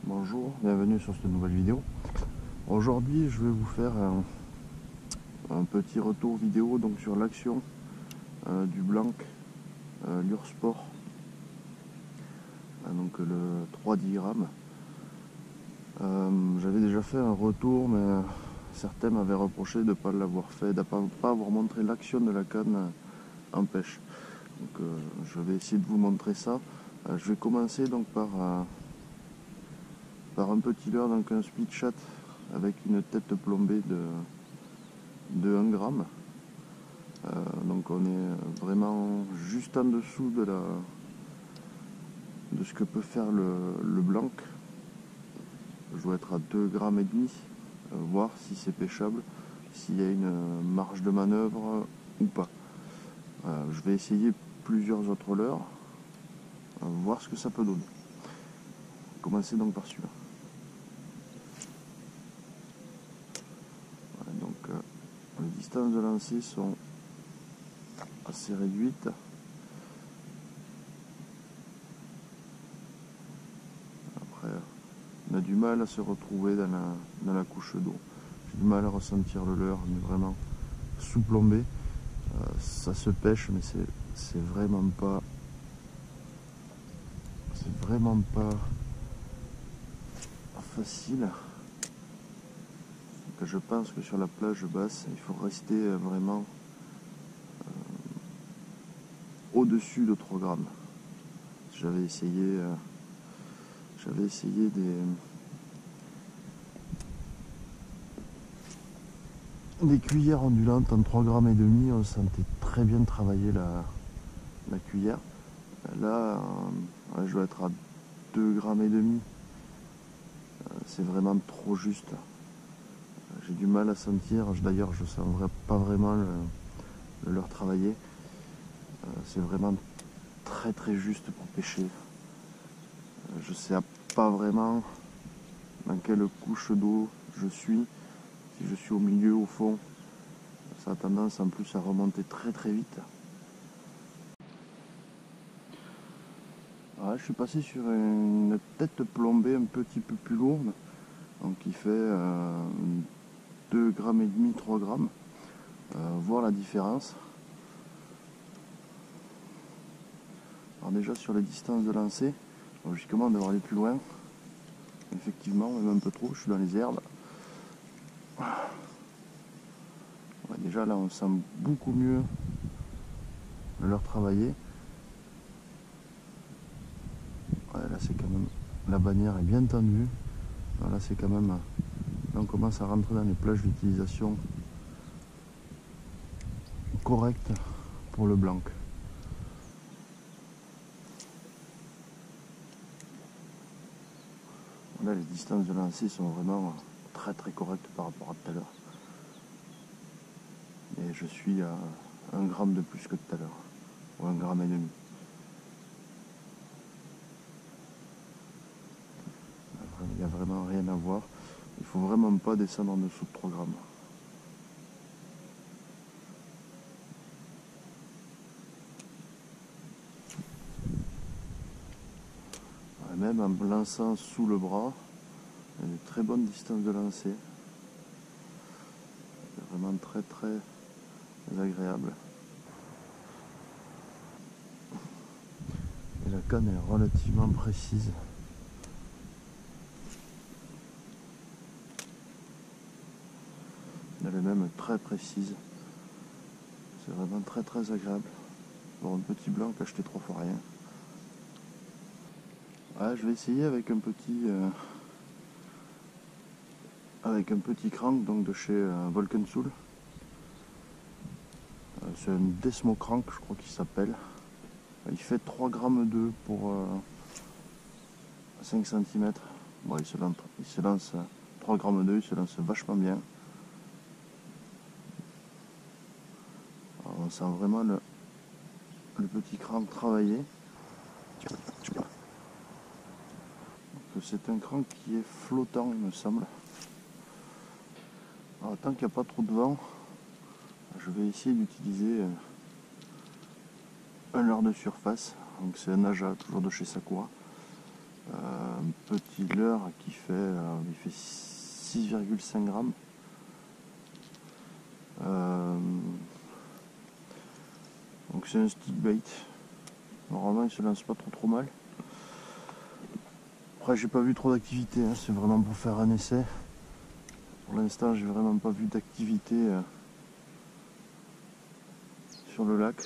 Bonjour, bienvenue sur cette nouvelle vidéo. Aujourd'hui je vais vous faire un petit retour vidéo donc sur l'action du Blanc Lure-Sport, donc le 3-10 grammes. J'avais déjà fait un retour, mais certains m'avaient reproché de ne pas l'avoir fait, de ne pas avoir montré l'action de la canne en pêche. Donc je vais essayer de vous montrer ça. Je vais commencer donc par un petit leurre, donc un split chat avec une tête plombée de 1 gramme. Donc on est vraiment juste en dessous de ce que peut faire le Blanc. Je dois être à 2 grammes et demi, voir si c'est pêchable, s'il y a une marge de manœuvre ou pas. Je vais essayer plusieurs autres leurres, voir ce que ça peut donner. Commencer donc par celui-là. Voilà, donc les distances de lancer sont assez réduites. Après, on a du mal à se retrouver dans la couche d'eau. J'ai du mal à ressentir le leurre, mais vraiment sous-plombé. Ça se pêche, mais c'est vraiment pas facile. Donc, je pense que sur la plage basse, il faut rester vraiment au-dessus de 3 grammes. J'avais essayé des cuillères ondulantes en 3 grammes et demi. On sentait très bien travailler la cuillère. Là, je dois être à 2 grammes et demi. C'est vraiment trop juste. J'ai du mal à sentir. D'ailleurs, je ne sens pas vraiment le leurre travailler. C'est vraiment très très juste pour pêcher. Je ne sais pas vraiment dans quelle couche d'eau je suis. Si je suis au milieu, au fond, ça a tendance en plus à remonter très très vite. Alors là, je suis passé sur une tête plombée un petit peu plus lourde, donc qui fait 2 grammes et demi, 3 grammes. Voir la différence. Alors déjà sur les distances de lancer, je commence à aller plus loin. Effectivement, même un peu trop, je suis dans les herbes. Ouais, déjà là on sent beaucoup mieux le leurre travailler. Ouais, là c'est quand même, la bannière est bien tendue. Alors là c'est quand même, là on commence à rentrer dans les plages d'utilisation correctes pour le Blanc. Là les distances de lancer sont vraiment très très correctes par rapport à tout à l'heure. Et je suis à 1 gramme de plus que tout à l'heure, ou 1 gramme et demi. Il n'y a vraiment rien à voir. Il faut vraiment pas descendre en dessous de 3 grammes. Même en lançant sous le bras, il y a une très bonne distance de lancer. C'est vraiment très très agréable. Et la canne est relativement précise. Elle est même très précise. C'est vraiment très très agréable. Pour un petit Blanc acheté 3 fois rien. Ouais, je vais essayer avec un petit crank donc de chez Volkensoul. C'est un Desmo Crank, je crois qu'il s'appelle. Il fait 3 grammes 2 pour 5 cm. Bon, il se lance 3 grammes 2, il se lance vachement bien. Alors, on sent vraiment le petit crank travailler. C'est un crank qui est flottant, il me semble. Alors, tant qu'il n'y a pas trop de vent, je vais essayer d'utiliser un leurre de surface. Donc c'est un Aja, toujours de chez Sakura. Un petit leurre qui fait, il fait 6,5 grammes. Donc c'est un stick bait. Normalement il se lance pas trop mal. Après j'ai pas vu trop d'activité, hein. C'est vraiment pour faire un essai. Pour l'instant j'ai vraiment pas vu d'activité sur le lac.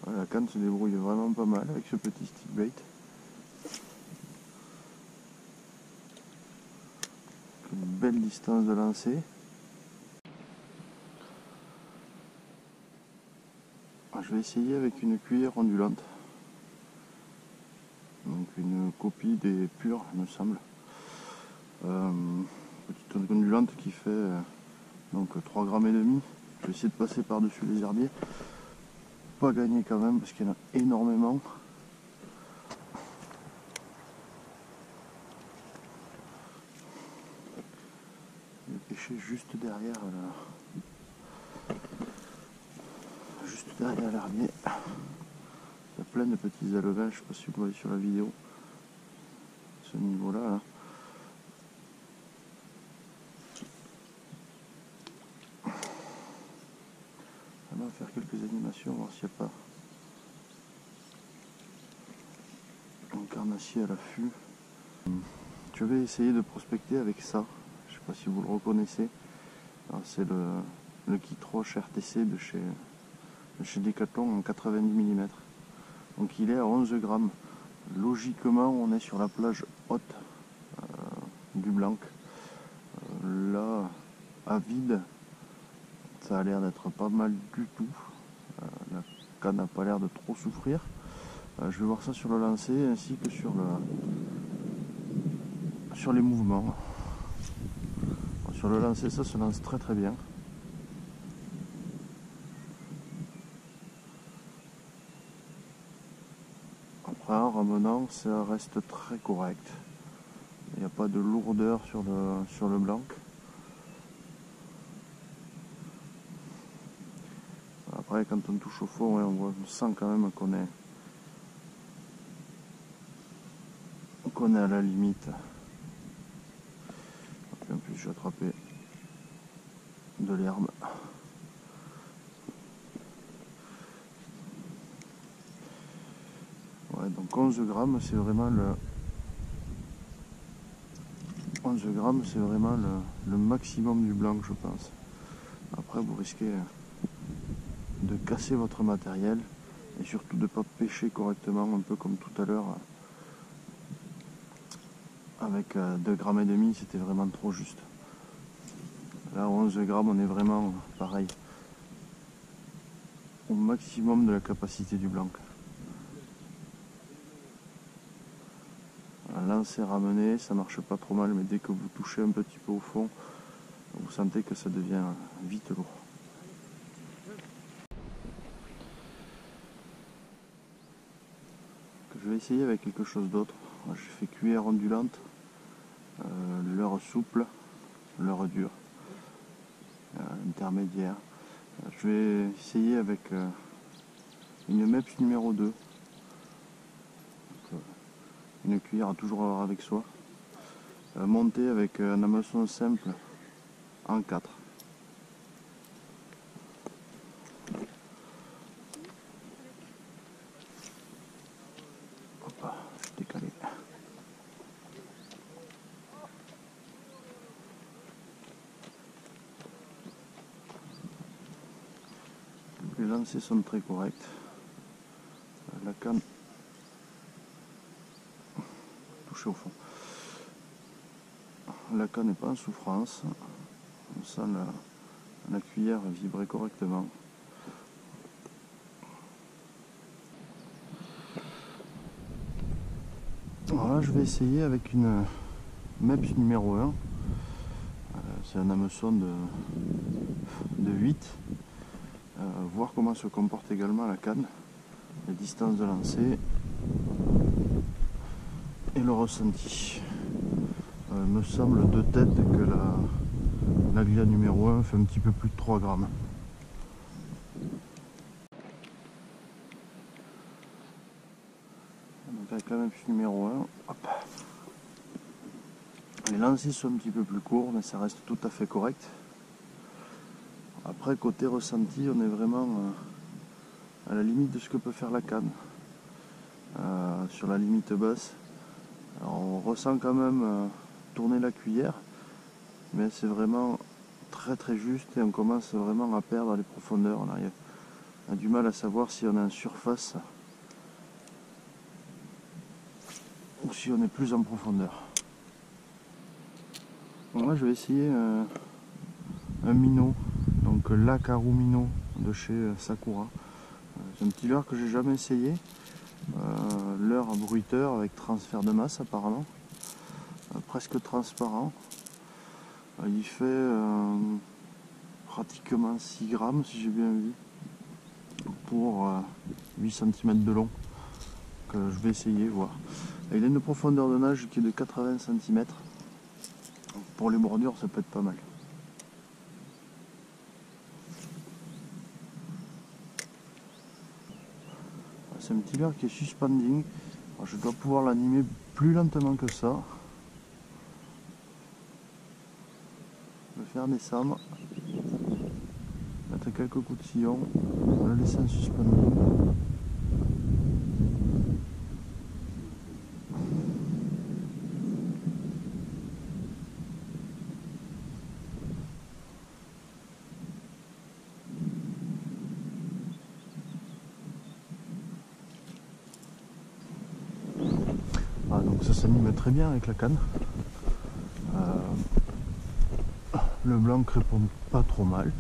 La canne se débrouille vraiment pas mal avec ce petit stick bait. Une belle distance de lancer. Je vais essayer avec une cuillère ondulante. Donc une copie des purs, il me semble. Petite ondulante qui fait donc 3,5 grammes. Je vais essayer de passer par-dessus les herbiers. Pas gagner quand même parce qu'il y en a énormément. Je vais pêcher juste derrière l'herbier. Il y a plein de petits élevages, je ne sais pas si vous voyez sur la vidéo. Ce niveau-là. Là. On va faire quelques animations, voir s'il n'y a pas un carnassier à l'affût. Je vais essayer de prospecter avec ça. Je ne sais pas si vous le reconnaissez. C'est le kit roche RTC de chez Decathlon en 90 mm. Donc il est à 11 grammes. Logiquement, on est sur la plage haute du Blanc. Là, à vide, ça a l'air d'être pas mal du tout. La canne n'a pas l'air de trop souffrir. Je vais voir ça sur le lancer ainsi que sur les mouvements. Sur le lancer, ça se lance très bien. Après, en ramenant, ça reste très correct. Il n'y a pas de lourdeur sur le Blanc. Après, quand on touche au fond, on sent quand même qu'on est à la limite. En plus, j'ai attrapé de l'herbe. Ouais, donc 11 grammes, c'est vraiment le maximum du Blanc, je pense. Après, vous risquez de casser votre matériel et surtout de ne pas pêcher correctement, un peu comme tout à l'heure. Avec 2,5 grammes, c'était vraiment trop juste. Là, 11 grammes, on est vraiment pareil. Au maximum de la capacité du Blanc. Lancer ramener, ça marche pas trop mal, mais dès que vous touchez un petit peu au fond, vous sentez que ça devient vite lourd. Je vais essayer avec quelque chose d'autre. J'ai fait cuillère ondulante, leurre souple, leurre dur, intermédiaire. Je vais essayer avec une MEPS numéro 2. Une cuillère à toujours avoir avec soi. Montée avec un hameçon simple en 4. Hop, je décalé. Les lancers sont très corrects. La canne touchée au fond. La canne n'est pas en souffrance. On sent la cuillère vibrer correctement. Alors là, je vais essayer avec une MEPS numéro 1. C'est un hameçon de 8. Voir comment se comporte également la canne, les distances de lancer et le ressenti. Il me semble de tête que la glia numéro 1 fait un petit peu plus de 3 grammes. Donc avec la même numéro 1. Hop. Les lancers sont un petit peu plus courts, mais ça reste tout à fait correct. Après, côté ressenti, on est vraiment à la limite de ce que peut faire la canne. Sur la limite basse. Alors, on ressent quand même tourner la cuillère, mais c'est vraiment très très juste et on commence vraiment à perdre les profondeurs. On a du mal à savoir si on est en surface ou si on est plus en profondeur. Bon, là je vais essayer un minnow, donc l'Akaru minnow de chez Sakura. C'est un petit leurre que j'ai jamais essayé. Leurre bruiteur avec transfert de masse apparemment, presque transparent. Il fait pratiquement 6 grammes si j'ai bien vu, pour 8 cm de long, que je vais essayer voir. Et il a une profondeur de nage qui est de 80 cm. Pour les bordures ça peut être pas mal. C'est un petit leurre qui est suspending. Alors, je dois pouvoir l'animer plus lentement que ça. Le faire descendre, mettre quelques coups de sillon, le laisser en suspending. Donc ça s'anime très bien avec la canne. Le blanc répond pas trop mal.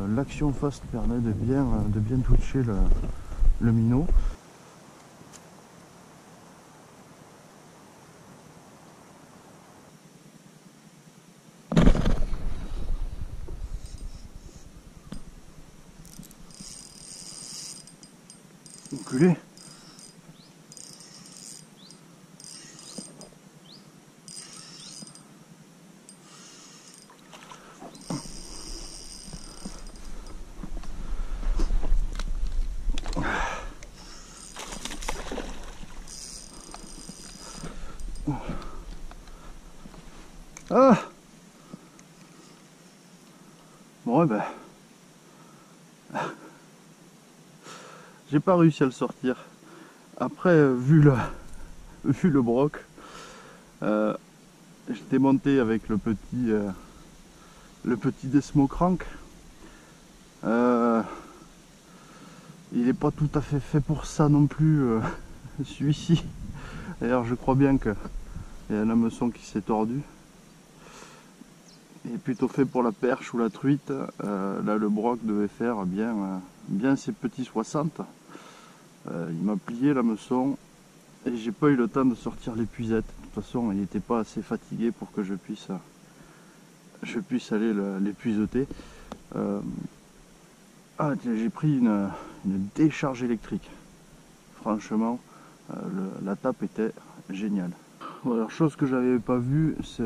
L'action fast permet de bien toucher le minnow. Enculé. Ah bon, ben j'ai pas réussi à le sortir. Après, vu le broc, j'étais monté avec le petit Desmo Crank. Il n'est pas tout à fait fait pour ça non plus, celui-ci. D'ailleurs, je crois bien qu'il y a un hameçon qui s'est tordu. Il est plutôt fait pour la perche ou la truite. Là, le broc devait faire bien ses petits 60. Il m'a plié l'hameçon et j'ai pas eu le temps de sortir l'épuisette. De toute façon, il n'était pas assez fatigué pour que je puisse aller l'épuiseter. J'ai pris une décharge électrique. Franchement, la tape était géniale. Alors, chose que j'avais pas vue, c'est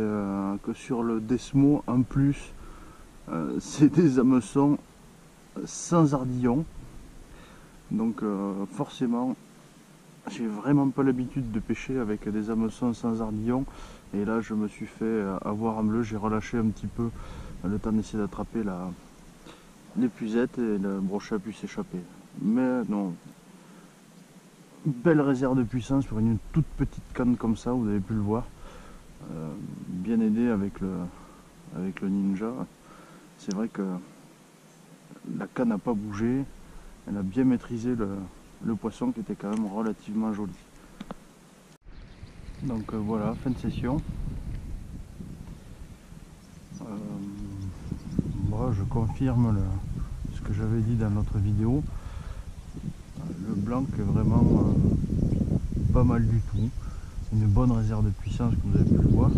que sur le Desmo, en plus, c'est des hameçons sans ardillon. Donc forcément, j'ai vraiment pas l'habitude de pêcher avec des hameçons sans ardillon. Et là, je me suis fait avoir en bleu. J'ai relâché un petit peu le temps d'essayer d'attraper l'épuisette et le brochet a pu s'échapper. Mais non, belle réserve de puissance pour une toute petite canne comme ça, vous avez pu le voir. Bien aidé avec le Ninja. C'est vrai que la canne n'a pas bougé. Elle a bien maîtrisé le poisson qui était quand même relativement joli. Donc voilà, fin de session. Moi, je confirme ce que j'avais dit dans notre vidéo. Le blanc est vraiment pas mal du tout. Une bonne réserve de puissance comme vous avez pu le voir.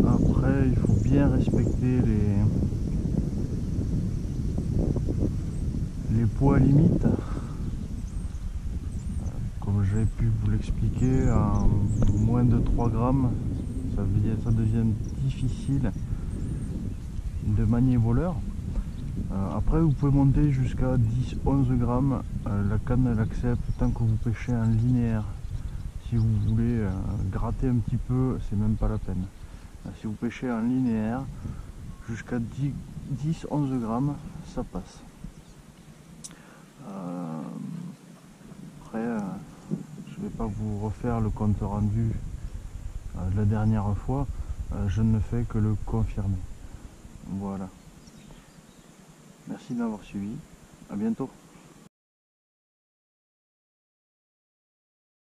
Après, il faut bien respecter les poids limites. Comme j'ai pu vous l'expliquer, à moins de 3 grammes, ça devient difficile de manier vos leurres. Après vous pouvez monter jusqu'à 10-11 grammes. La canne elle accepte tant que vous pêchez en linéaire. Si vous voulez gratter un petit peu, c'est même pas la peine. Si vous pêchez en linéaire, jusqu'à 10-11 grammes, ça passe. Après, je vais pas vous refaire le compte rendu de la dernière fois. Je ne fais que le confirmer. Voilà. Merci de m'avoir suivi. À bientôt.